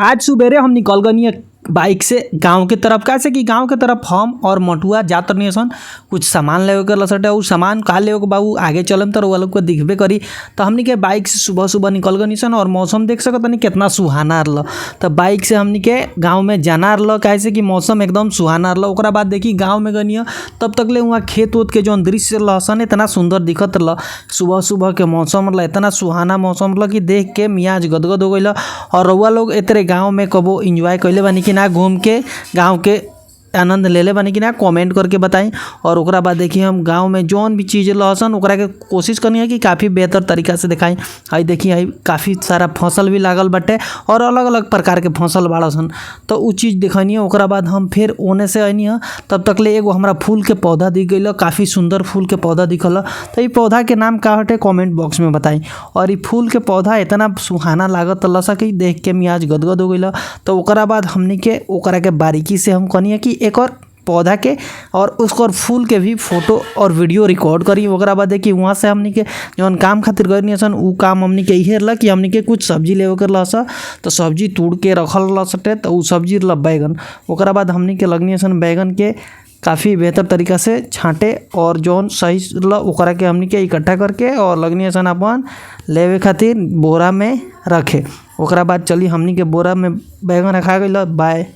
आज सुबेरे हम निकल गनी बाइक से गांव के तरफ। कैसे कि गांव के तरफ हम और मटुआ जात नहीं सन कुछ सामान लेवे के लसटे। उ सामान का लेवे के बाबू आगे चलम तो वालों को दिखबे करी। तो हमनी के बाइक से सुबह सुबह निकल गनी सन और मौसम देख सकत नहीं कितना सुहाना रहा। तो बाइक से हमनी के गाँव में जाना रहा। कैसे कि मौसम एकदम सुहाना रहा। ओकरा बाद देखी गाँव में गनी तब तक ले वहाँ खेत उत के जौन दृश्य लहसन इतना सुंदर दिखत रहा। सुबह सुबह के मौसम रहा इतना सुहाना मौसम रहा कि देख के मियाज गदगद हो गई। और रउआ लोग इतरे गाँव में कबो इंजॉय कैले बानी कि ना, घूम के गांव के आनंद ले ले बानी कि ना, कमेंट करके बताई। और ओकरा बाद देखिए हम गांव में जौन भी चीज़ लहसन ओकरा के कोशिश करनी है कि काफ़ी बेहतर तरीका से दिखाई। आई देखिए आई काफ़ी सारा फसल भी लागल बाटे और अलग अलग प्रकार के फसल बाड़सन। तो उ चीज़ दिखनी है। ओकरा बाद हम फिर ओने से आनी है तब तक ले एगो हमरा फूल के पौधा दिख गई। काफ़ी सुंदर फूल के पौधा दिखल। तो ये पौधा के नाम का हटे कमेंट बॉक्स में बताई। और ये फूल के पौधा इतना सुहाना लागत लसा कि देख के मियाज गदगद हो गई। तो ओकरा बाद हमने के ओकरा के बारीकी से हम कहनी है कि एक और पौधा के और उसको फूल के भी फोटो और वीडियो रिकॉर्ड करी। ओकरा बाद देखिए वहाँ से हमनी के जौन काम खातिर गई सन उ काम हमनी के इहे रहा कि हमनी के कुछ सब्जी लेवे कर लसा। तो सब्जी तोड़ के रखल लसटे। तो उ सब्जी रहा बैगन। ओकरा बाद हमनी के लगनी सन बैगन के काफ़ी बेहतर तरीका से छाँटे और जौन सही रहा ओकरा के हमनी के इकट्ठा करके और लगनी सन अपन लेवे खातिर बोरा में रखे। ओकरा बाद चली हमनी के बोरा में बैगन रखा गई। बाय।